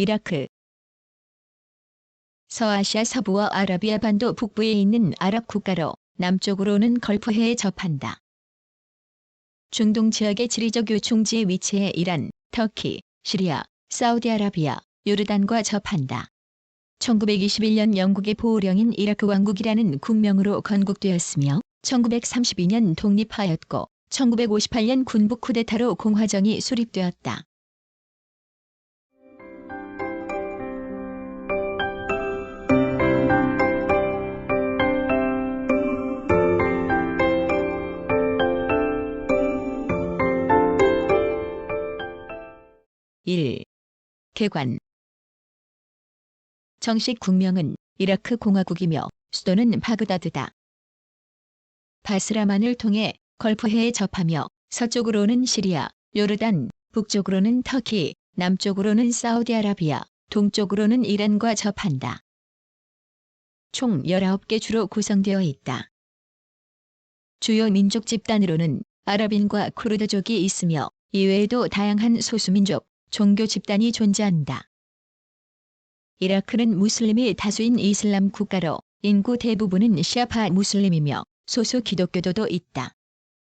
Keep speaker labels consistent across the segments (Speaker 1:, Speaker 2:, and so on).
Speaker 1: 이라크. 서아시아 서부와 아라비아 반도 북부에 있는 아랍 국가로 남쪽으로는 걸프해에 접한다. 중동 지역의 지리적 요충지에 위치해 이란, 터키, 시리아, 사우디아라비아, 요르단과 접한다. 1921년 영국의 보호령인 이라크 왕국이라는 국명으로 건국되었으며 1932년 독립하였고 1958년 군부 쿠데타로 공화정이 수립되었다. (1) 개관. 정식 국명은 이라크 공화국이며 수도는 바그다드다. 바스라만을 통해 걸프해에 접하며 서쪽으로는 시리아, 요르단, 북쪽으로는 터키, 남쪽으로는 사우디아라비아, 동쪽으로는 이란과 접한다. 총 19개 주로 구성되어 있다. 주요 민족 집단으로는 아랍인과 쿠르드족이 있으며 이외에도 다양한 소수민족, 종교 집단이 존재한다. 이라크는 무슬림이 다수인 이슬람 국가로 인구 대부분은 시아파 무슬림이며 소수 기독교도도 있다.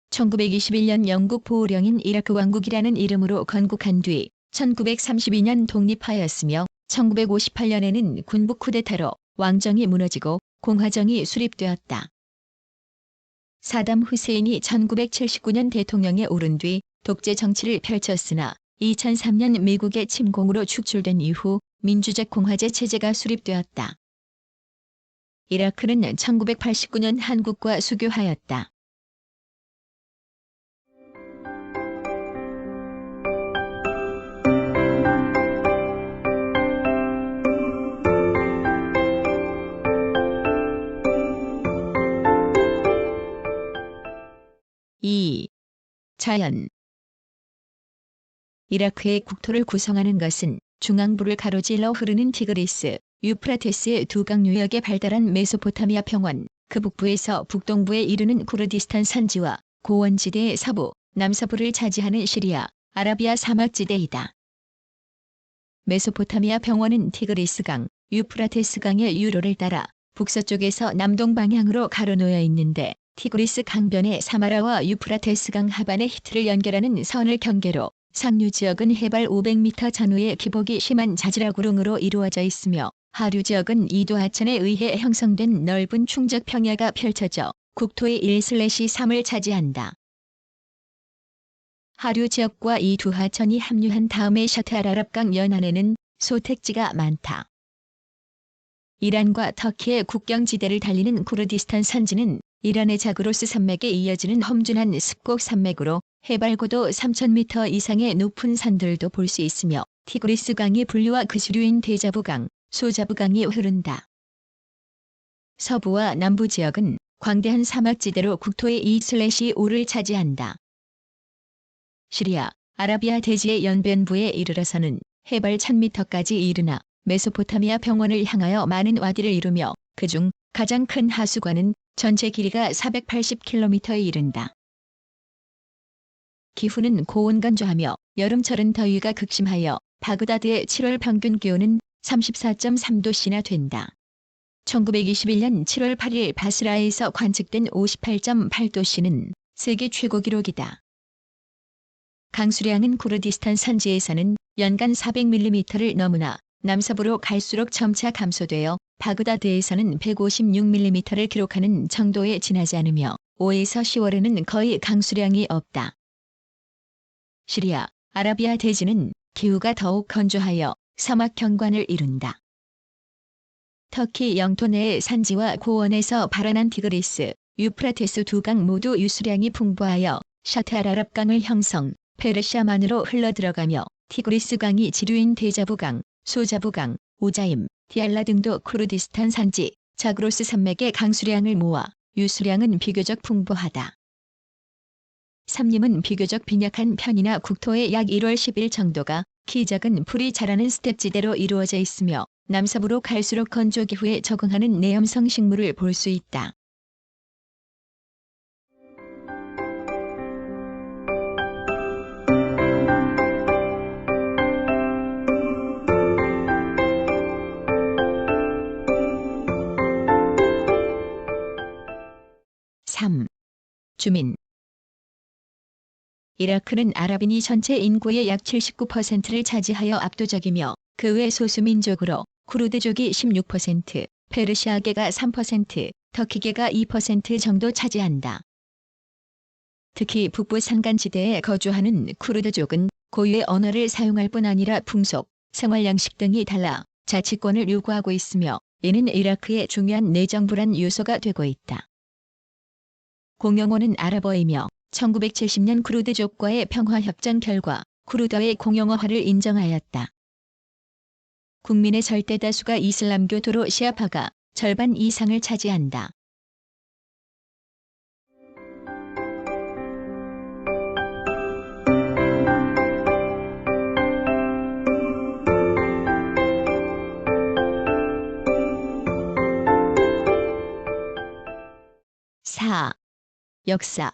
Speaker 1: 1921년 영국 보호령인 이라크 왕국이라는 이름으로 건국한 뒤 1932년 독립하였으며 1958년에는 군부 쿠데타로 왕정이 무너지고 공화정이 수립되었다. 사담 후세인이 1979년 대통령에 오른 뒤 독재 정치를 펼쳤으나 2003년 미국의 침공으로 축출된 이후 민주적 공화제 체제가 수립되었다. 이라크는 1989년 한국과 수교하였다. (2) 자연. 이라크의 국토를 구성하는 것은 중앙부를 가로질러 흐르는 티그리스, 유프라테스의 두 강유역에 발달한 메소포타미아 평원, 그 북부에서 북동부에 이르는 쿠르디스탄 산지와 고원지대의 서부, 남서부를 차지하는 시리아, 아라비아 사막지대이다. 메소포타미아 평원은 티그리스강, 유프라테스강의 유로를 따라 북서쪽에서 남동 방향으로 가로놓여 있는데 티그리스 강변의 사마라와 유프라테스강 하반의 히트를 연결하는 선을 경계로 상류 지역은 해발 500m 전후의 기복이 심한 자지락우릉으로 이루어져 있으며 하류 지역은 이도 하천에 의해 형성된 넓은 충적 평야가 펼쳐져 국토의 1/3을 차지한다. 하류 지역과 이 두 하천이 합류한 다음에 샤트알아랍강 연안에는 소택지가 많다. 이란과 터키의 국경지대를 달리는 쿠르디스탄 산지는 이란의 자그로스 산맥에 이어지는 험준한 습곡 산맥으로 해발 고도 3,000m 이상의 높은 산들도 볼 수 있으며 티그리스 강의 분류와 그 주류인 데자부강, 소자부강이 흐른다. 서부와 남부 지역은 광대한 사막지대로 국토의 2/5를 차지한다. 시리아, 아라비아 대지의 연변부에 이르러서는 해발 1,000m까지 이르나 메소포타미아 평원을 향하여 많은 와디를 이루며 그중 가장 큰 하수관은 전체 길이가 480km에 이른다. 기후는 고온건조하며 여름철은 더위가 극심하여 바그다드의 7월 평균 기온은 34.3도씨나 된다. 1921년 7월 8일 바스라에서 관측된 58.8도씨는 세계 최고 기록이다. 강수량은 쿠르디스탄 산지에서는 연간 400mm를 넘으나 남서부로 갈수록 점차 감소되어 바그다드에서는 156mm를 기록하는 정도에 지나지 않으며 5에서 10월에는 거의 강수량이 없다. 시리아, 아라비아 대지는 기후가 더욱 건조하여 사막 경관을 이룬다. 터키 영토 내의 산지와 고원에서 발원한 티그리스, 유프라테스 두 강 모두 유수량이 풍부하여 샤트알아랍강을 형성, 페르시아만으로 흘러들어가며 티그리스 강이 지류인 데자부강, 소자부강, 오자임, 디알라 등도 쿠르디스탄 산지, 자그로스 산맥의 강수량을 모아 유수량은 비교적 풍부하다. 삼림은 비교적 빈약한 편이나 국토의 약 1월 10일 정도가 키 작은 풀이 자라는 스텝지대로 이루어져 있으며 남서부로 갈수록 건조 기후에 적응하는 내염성 식물을 볼 수 있다. 주민. 이라크는 아랍인이 전체 인구의 약 79%를 차지하여 압도적이며 그 외 소수민족으로 쿠르드족이 16%, 페르시아계가 3%, 터키계가 2% 정도 차지한다. 특히 북부 산간지대에 거주하는 쿠르드족은 고유의 언어를 사용할 뿐 아니라 풍속, 생활 양식 등이 달라 자치권을 요구하고 있으며 이는 이라크의 중요한 내정 불안 요소가 되고 있다. 공용어는 아랍어이며 1970년 쿠르드족과의 평화협정 결과 쿠르드어의 공용어화를 인정하였다. 국민의 절대 다수가 이슬람교도로 시아파가 절반 이상을 차지한다. 역사.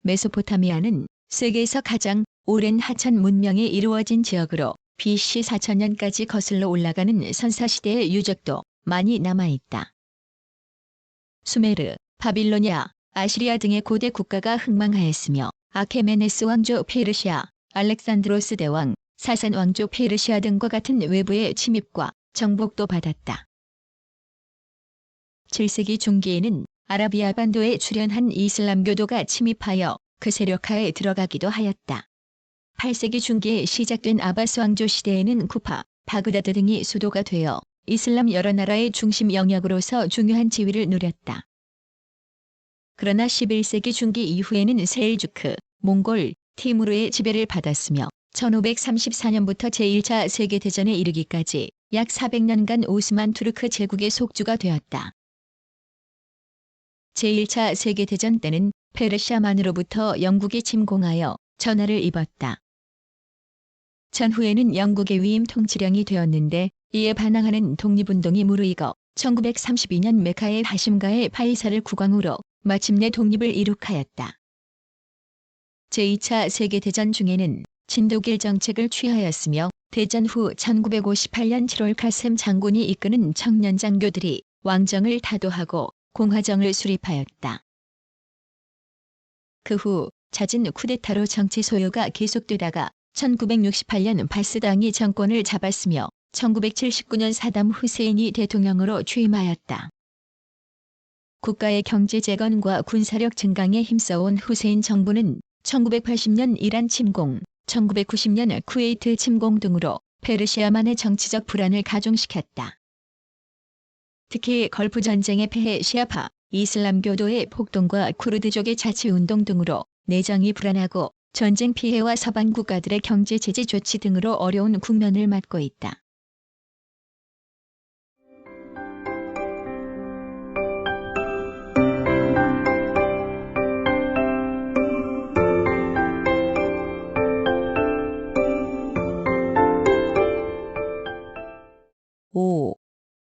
Speaker 1: 메소포타미아는 세계에서 가장 오랜 하천 문명이 이루어진 지역으로 BC 4000년까지 거슬러 올라가는 선사시대의 유적도 많이 남아있다. 수메르, 바빌로니아, 아시리아 등의 고대 국가가 흥망하였으며 아케메네스 왕조 페르시아, 알렉산드로스 대왕, 사산 왕조 페르시아 등과 같은 외부의 침입과 정복도 받았다. 7세기 중기에는 아라비아 반도에 출현한 이슬람교도가 침입하여 그 세력하에 들어가기도 하였다. 8세기 중기에 시작된 아바스 왕조 시대에는 쿠파, 바그다드 등이 수도가 되어 이슬람 여러 나라의 중심 영역으로서 중요한 지위를 누렸다. 그러나 11세기 중기 이후에는 셀주크, 몽골, 티무르의 지배를 받았으며 1534년부터 제1차 세계대전에 이르기까지 약 400년간 오스만 투르크 제국의 속주가 되었다. 제1차 세계대전 때는 페르시아만으로부터 영국이 침공하여 전화를 입었다. 전후에는 영국의 위임 통치령이 되었는데 이에 반항하는 독립운동이 무르익어 1932년 메카의 하심가의 파이사를 국왕으로 마침내 독립을 이룩하였다. 제2차 세계대전 중에는 진독일 정책을 취하였으며 대전 후 1958년 7월 카셈 장군이 이끄는 청년 장교들이 왕정을 타도하고 공화정을 수립하였다. 그 후 잦은 쿠데타로 정치 소요가 계속되다가 1968년 바스당이 정권을 잡았으며 1979년 사담 후세인이 대통령으로 취임하였다. 국가의 경제 재건과 군사력 증강에 힘써온 후세인 정부는 1980년 이란 침공, 1990년 쿠웨이트 침공 등으로 페르시아만의 정치적 불안을 가중시켰다. 특히 걸프 전쟁의 폐해 시아파, 이슬람교도의 폭동과 쿠르드족의 자치운동 등으로 내정이 불안하고 전쟁 피해와 서방 국가들의 경제 제재 조치 등으로 어려운 국면을 맞고 있다.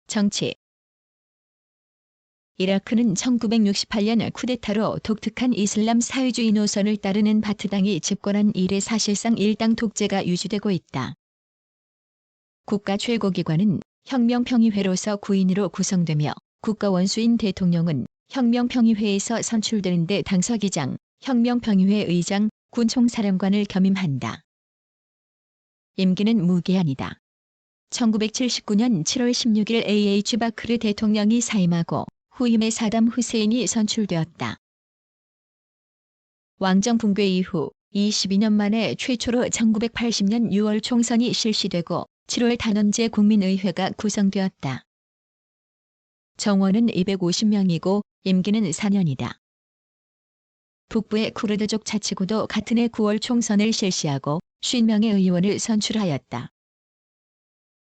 Speaker 1: 정치. 이라크는 1968년 쿠데타로 독특한 이슬람 사회주의 노선을 따르는 바트당이 집권한 이래 사실상 일당 독재가 유지되고 있다. 국가 최고기관은 혁명평의회로서 9인으로 구성되며 국가 원수인 대통령은 혁명평의회에서 선출되는데 당서기장, 혁명평의회 의장, 군총사령관을 겸임한다. 임기는 무기한이다. 1979년 7월 16일 AH 바크르 대통령이 사임하고 후임의 사담 후세인이 선출되었다. 왕정 붕괴 이후 22년 만에 최초로 1980년 6월 총선이 실시되고 7월 단원제 국민의회가 구성되었다. 정원은 250명이고 임기는 4년이다. 북부의 쿠르드족 자치구도 같은 해 9월 총선을 실시하고 50명의 의원을 선출하였다.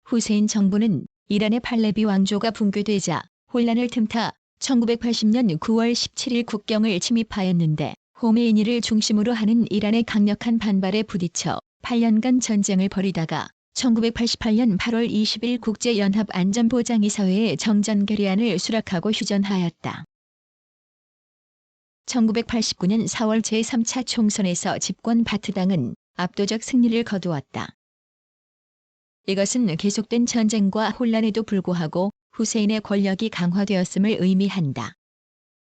Speaker 1: 후세인 정부는 이란의 팔레비 왕조가 붕괴되자 혼란을 틈타 1980년 9월 17일 국경을 침입하였는데 호메이니를 중심으로 하는 이란의 강력한 반발에 부딪혀 8년간 전쟁을 벌이다가 1988년 8월 20일 국제연합안전보장이사회에 정전 결의안을 수락하고 휴전하였다. 1989년 4월 제3차 총선에서 집권 바트당은 압도적 승리를 거두었다. 이것은 계속된 전쟁과 혼란에도 불구하고 후세인의 권력이 강화되었음을 의미한다.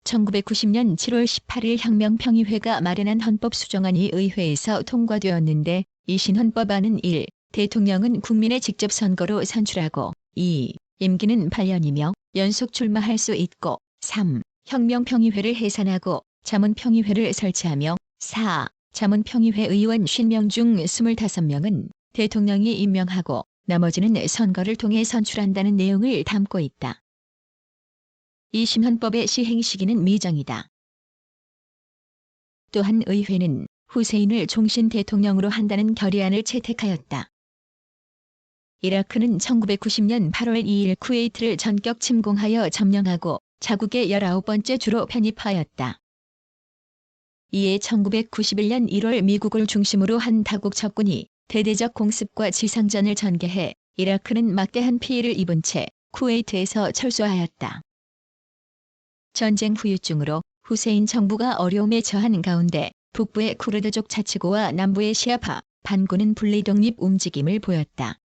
Speaker 1: 1990년 7월 18일 혁명평의회가 마련한 헌법 수정안이 의회에서 통과되었는데 이 신헌법안은 1. 대통령은 국민의 직접 선거로 선출하고 2. 임기는 8년이며 연속 출마할 수 있고 3. 혁명평의회를 해산하고 자문평의회를 설치하며 4. 자문평의회 의원 50명 중 25명은 대통령이 임명하고 나머지는 선거를 통해 선출한다는 내용을 담고 있다. 이 신헌법의 시행 시기는 미정이다. 또한 의회는 후세인을 종신 대통령으로 한다는 결의안을 채택하였다. 이라크는 1990년 8월 2일 쿠웨이트를 전격 침공하여 점령하고 자국의 19번째 주로 편입하였다. 이에 1991년 1월 미국을 중심으로 한 다국 적군이 대대적 공습과 지상전을 전개해 이라크는 막대한 피해를 입은 채 쿠웨이트에서 철수하였다. 전쟁 후유증으로 후세인 정부가 어려움에 처한 가운데 북부의 쿠르드족 자치구와 남부의 시아파 반군은 분리독립 움직임을 보였다.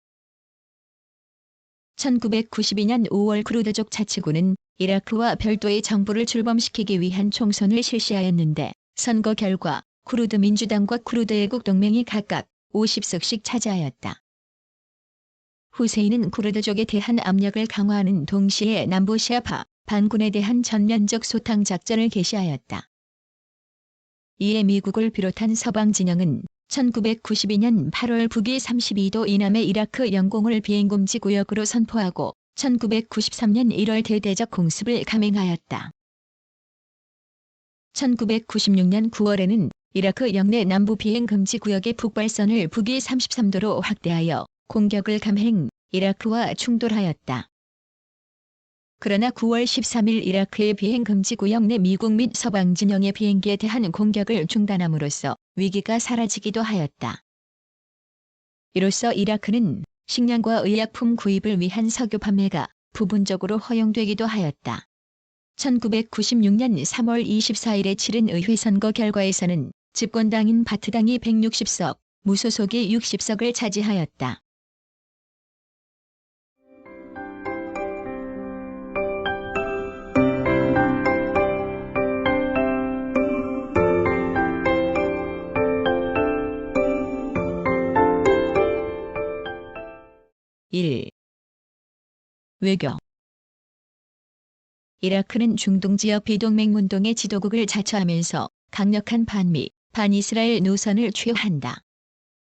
Speaker 1: 1992년 5월 쿠르드족 자치구는 이라크와 별도의 정부를 출범시키기 위한 총선을 실시하였는데 선거 결과 쿠르드 민주당과 쿠르드 애국 동맹이 각각 50석씩 차지하였다. 후세인은 쿠르드족에 대한 압력을 강화하는 동시에 남부 시아파 반군에 대한 전면적 소탕 작전을 개시하였다. 이에 미국을 비롯한 서방 진영은 1992년 8월 북위 32도 이남의 이라크 영공을 비행금지 구역으로 선포하고 1993년 1월 대대적 공습을 감행하였다. 1996년 9월에는 이라크 영내 남부 비행금지 구역의 북발선을 북위 33도로 확대하여 공격을 감행, 이라크와 충돌하였다. 그러나 9월 13일 이라크의 비행금지 구역 내 미국 및 서방 진영의 비행기에 대한 공격을 중단함으로써 위기가 사라지기도 하였다. 이로써 이라크는 식량과 의약품 구입을 위한 석유 판매가 부분적으로 허용되기도 하였다. 1996년 3월 24일에 치른 의회 선거 결과에서는 집권당인 바트당이 160석, 무소속이 60석을 차지하였다. 외교. 이라크는 중동 지역 비동맹 운동의 지도국을 자처하면서 강력한 반미, 반이스라엘 노선을 취한다.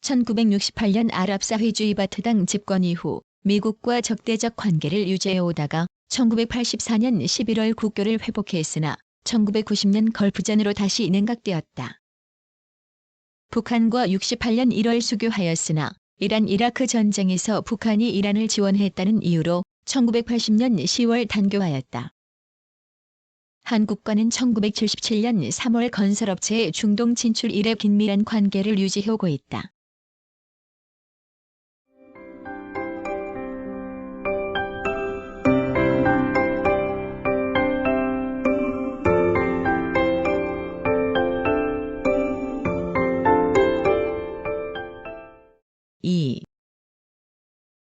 Speaker 1: 1968년 아랍사회주의 바트당 집권 이후 미국과 적대적 관계를 유지해오다가 1984년 11월 국교를 회복했으나 1990년 걸프전으로 다시 냉각되었다. 북한과 68년 1월 수교하였으나 이란 이라크 전쟁에서 북한이 이란을 지원했다는 이유로 1980년 10월 단교하였다. 한국과는 1977년 3월 건설업체의 중동 진출 이래 긴밀한 관계를 유지해오고 있다.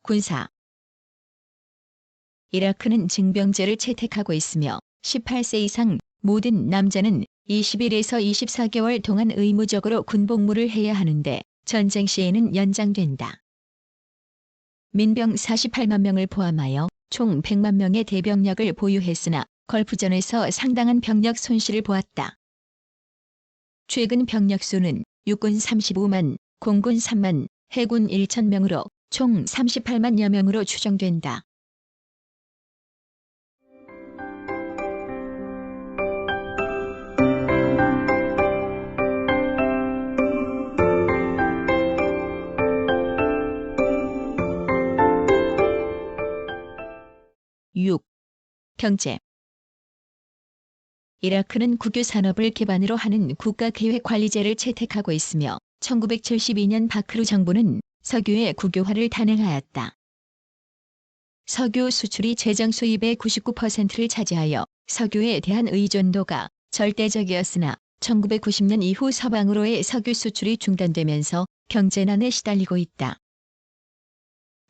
Speaker 1: 군사. 이라크는 징병제를 채택하고 있으며 18세 이상 모든 남자는 21에서 24개월 동안 의무적으로 군복무를 해야 하는데 전쟁 시에는 연장된다. 민병 48만 명을 포함하여 총 100만 명의 대병력을 보유했으나 걸프전에서 상당한 병력 손실을 보았다. 최근 병력 수는 육군 35만, 공군 3만, 해군 1,000명으로 총 38만여 명으로 추정된다. 경제. 이라크는 국유 산업을 기반으로 하는 국가계획관리제를 채택하고 있으며 1972년 바크루 정부는 석유의 국유화를 단행하였다. 석유 수출이 재정 수입의 99%를 차지하여 석유에 대한 의존도가 절대적이었으나 1990년 이후 서방으로의 석유 수출이 중단되면서 경제난에 시달리고 있다.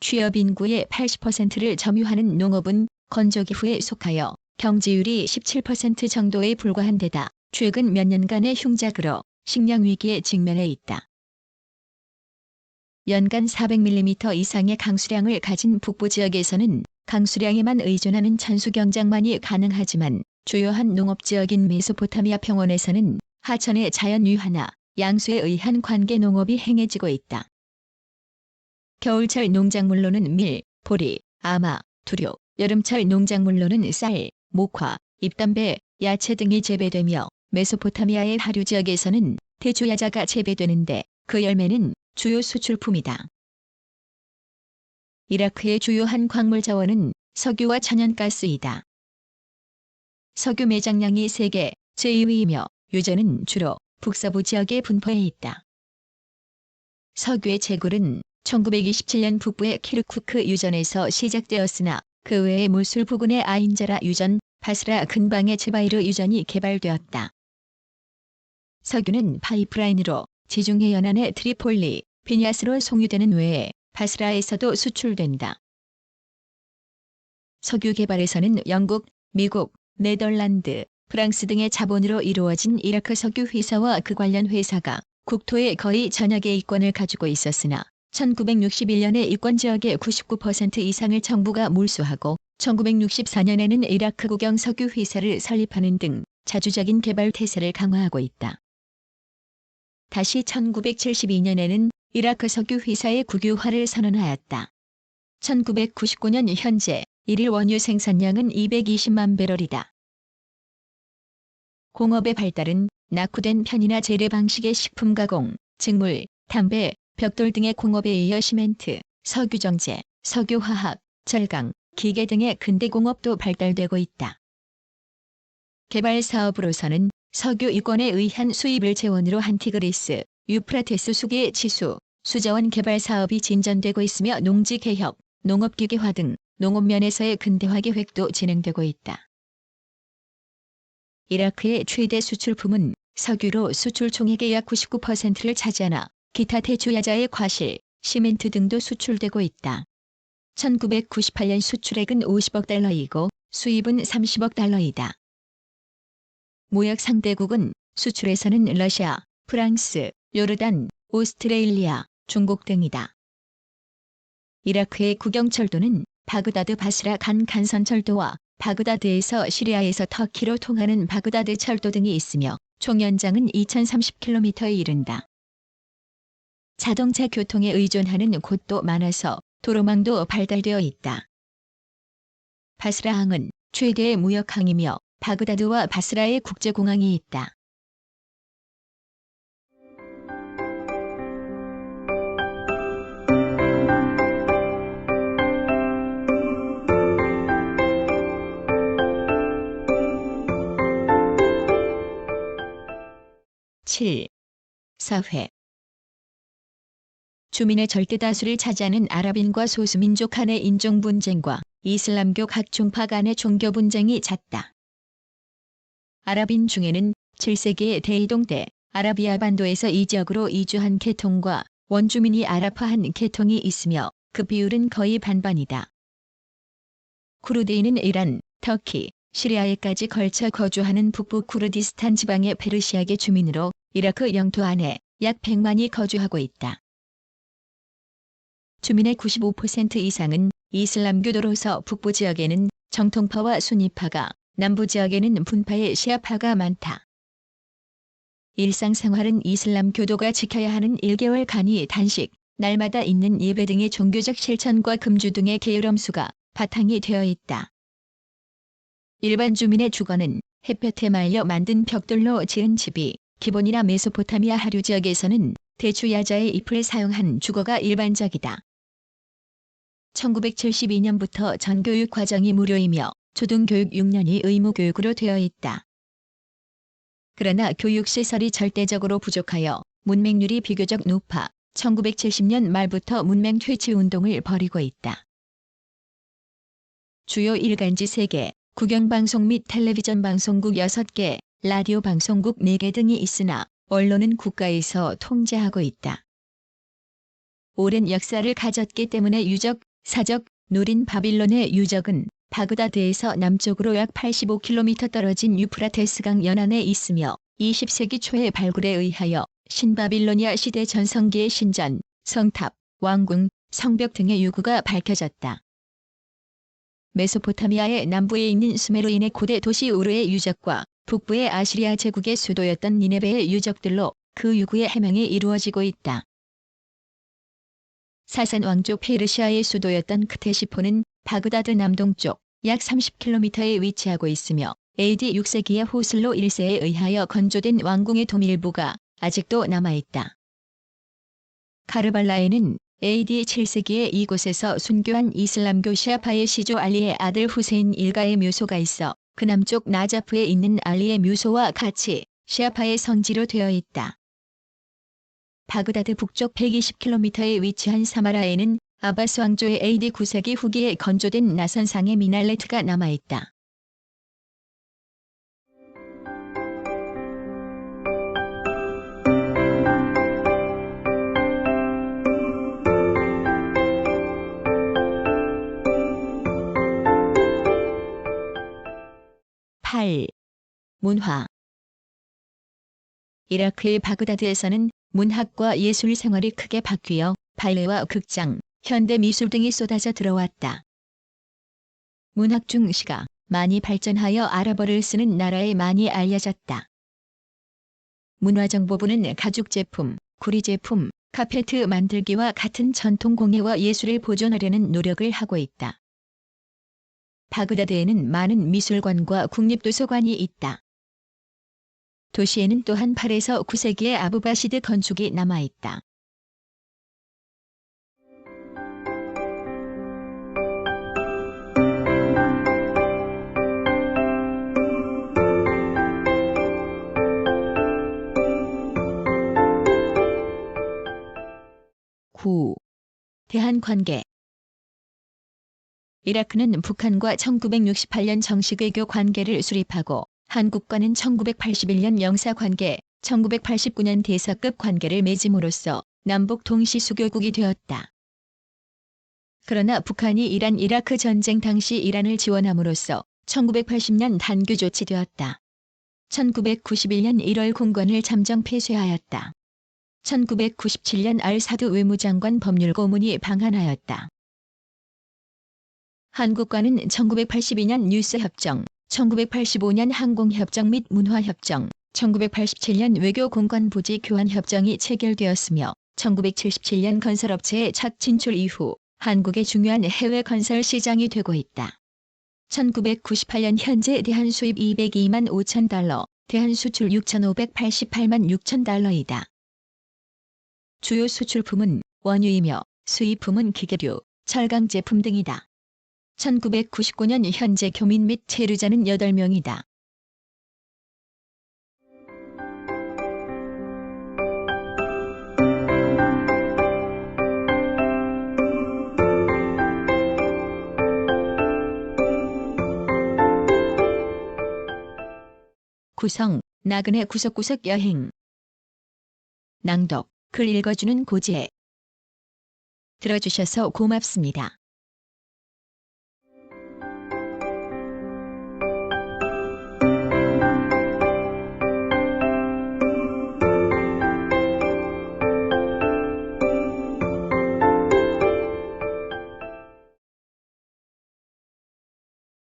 Speaker 1: 취업 인구의 80%를 점유하는 농업은 건조기후에 속하여 경제율이 17% 정도에 불과한 데다 최근 몇 년간의 흉작으로 식량 위기에 직면해 있다. 연간 400mm 이상의 강수량을 가진 북부 지역에서는 강수량에만 의존하는 천수경작만이 가능하지만 주요한 농업지역인 메소포타미아 평원에서는 하천의 자연유화나 양수에 의한 관계 농업이 행해지고 있다. 겨울철 농작물로는 밀, 보리, 아마, 두류, 여름철 농작물로는 쌀, 목화, 잎담배, 야채 등이 재배되며 메소포타미아의 하류 지역에서는 대추야자가 재배되는데 그 열매는 주요 수출품이다. 이라크의 주요한 광물 자원은 석유와 천연가스이다. 석유 매장량이 세계 제2위이며 유전은 주로 북서부 지역에 분포해 있다. 석유의 채굴은 1927년 북부의 키르쿠크 유전에서 시작되었으나 그 외에 모술 부근의 아인자라 유전, 바스라 근방의 제바이르 유전이 개발되었다. 석유는 파이프라인으로 지중해 연안의 트리폴리, 비니아스로 송유되는 외에 바스라에서도 수출된다. 석유 개발에서는 영국, 미국, 네덜란드, 프랑스 등의 자본으로 이루어진 이라크 석유 회사와 그 관련 회사가 국토의 거의 전역의 이권을 가지고 있었으나 1961년에 이권 지역의 99% 이상을 정부가 몰수하고 1964년에는 이라크 국영 석유 회사를 설립하는 등 자주적인 개발 태세를 강화하고 있다. 다시 1972년에는 이라크 석유 회사의 국유화를 선언하였다. 1999년 현재 1일 원유 생산량은 220만 배럴이다. 공업의 발달은 낙후된 편이나 재래 방식의 식품 가공, 직물, 담배, 벽돌 등의 공업에 이어 시멘트, 석유정제, 석유화학, 절강, 기계 등의 근대 공업도 발달되고 있다. 개발 사업으로서는 석유 이권에 의한 수입을 재원으로 한 티그리스, 유프라테스 수기의 치수, 수자원 개발 사업이 진전되고 있으며 농지 개혁, 농업기계화 등 농업 면에서의 근대화 계획도 진행되고 있다. 이라크의 최대 수출품은 석유로 수출 총액의 약 99%를 차지하나 기타 대추야자의 과실, 시멘트 등도 수출되고 있다. 1998년 수출액은 50억 달러이고 수입은 30억 달러이다. 무역 상대국은 수출에서는 러시아, 프랑스, 요르단, 오스트레일리아, 중국 등이다. 이라크의 국영철도는 바그다드 바스라 간 간선철도와 바그다드에서 시리아에서 터키로 통하는 바그다드 철도 등이 있으며 총 연장은 2030km에 이른다. 자동차 교통에 의존하는 곳도 많아서 도로망도 발달되어 있다. 바스라항은 최대의 무역항이며 바그다드와 바스라의 국제공항이 있다. 사회 주민의 절대다수를 차지하는 아랍인과 소수민족 간의 인종 분쟁과 이슬람교 각 종파 간의 종교 분쟁이 잦다. 아랍인 중에는 7세기의 대이동 때 아라비아 반도에서 이 지역으로 이주한 계통과 원주민이 아랍화한 계통이 있으며 그 비율은 거의 반반이다. 쿠르드인은 이란, 터키, 시리아에까지 걸쳐 거주하는 북부 쿠르디스탄 지방의 페르시아계 주민으로 이라크 영토 안에 약 100만이 거주하고 있다. 주민의 95% 이상은 이슬람교도로서 북부 지역에는 정통파와 순니파가, 남부 지역에는 분파의 시아파가 많다. 일상생활은 이슬람교도가 지켜야 하는 1개월 간이 단식, 날마다 있는 예배 등의 종교적 실천과 금주 등의 게으름수가 바탕이 되어 있다. 일반 주민의 주거는 햇볕에 말려 만든 벽돌로 지은 집이 기본이나 메소포타미아 하류 지역에서는 대추야자의 잎을 사용한 주거가 일반적이다. 1972년부터 전교육 과정이 무료이며 초등교육 6년이 의무교육으로 되어 있다. 그러나 교육시설이 절대적으로 부족하여 문맹률이 비교적 높아 1970년 말부터 문맹 퇴치 운동을 벌이고 있다. 주요 일간지 3개, 국영방송 및 텔레비전 방송국 6개, 라디오 방송국 4개 등이 있으나 언론은 국가에서 통제하고 있다. 오랜 역사를 가졌기 때문에 유적, 사적, 노린 바빌론의 유적은 바그다드에서 남쪽으로 약 85km 떨어진 유프라테스강 연안에 있으며 20세기 초의 발굴에 의하여 신바빌로니아 시대 전성기의 신전, 성탑, 왕궁, 성벽 등의 유구가 밝혀졌다. 메소포타미아의 남부에 있는 수메르인의 고대 도시 우르의 유적과 북부의 아시리아 제국의 수도였던 니네베의 유적들로 그 유구의 해명이 이루어지고 있다. 사산 왕조 페르시아의 수도였던 크테시포는 바그다드 남동쪽 약 30km에 위치하고 있으며 AD 6세기의 호슬로 1세에 의하여 건조된 왕궁의 도밀부가 아직도 남아있다. 카르발라에는 AD 7세기에 이곳에서 순교한 이슬람교 시아파의 시조 알리의 아들 후세인 일가의 묘소가 있어 그 남쪽 나자프에 있는 알리의 묘소와 같이 시아파의 성지로 되어 있다. 바그다드 북쪽 120km에 위치한 사마라에는 아바스 왕조의 AD 9세기 후기에 건조된 나선상의 미날레트가 남아있다. 문화. 이라크의 바그다드에서는 문학과 예술 생활이 크게 바뀌어 발레와 극장, 현대 미술 등이 쏟아져 들어왔다. 문학 중 시가 많이 발전하여 아랍어를 쓰는 나라에 많이 알려졌다. 문화정보부는 가죽제품, 구리제품, 카페트 만들기와 같은 전통 공예와 예술을 보존하려는 노력을 하고 있다. 바그다드에는 많은 미술관과 국립도서관이 있다. 도시에는 또한 8에서 9세기의 아부바시드 건축이 남아있다. 대한관계. 이라크는 북한과 1968년 정식 외교 관계를 수립하고 한국과는 1981년 영사관계, 1989년 대사급 관계를 맺음으로써 남북 동시 수교국이 되었다. 그러나 북한이 이란-이라크 전쟁 당시 이란을 지원함으로써 1980년 단교 조치되었다. 1991년 1월 공관을 잠정 폐쇄하였다. 1997년 알사드 외무장관 법률고문이 방한하였다. 한국과는 1982년 뉴스협정, 1985년 항공협정 및 문화협정, 1987년 외교공관부지 교환협정이 체결되었으며 1977년 건설업체의 첫 진출 이후 한국의 중요한 해외 건설 시장이 되고 있다. 1998년 현재 대한수입 202만 5천 달러, 대한수출 6,588만 6천 달러이다. 주요 수출품은 원유이며 수입품은 기계류, 철강 제품 등이다. 1999년 현재 교민 및 체류자는 8명이다. 구성, 나그네 구석구석 여행. 낭독, 글 읽어주는 고지혜. 들어주셔서 고맙습니다.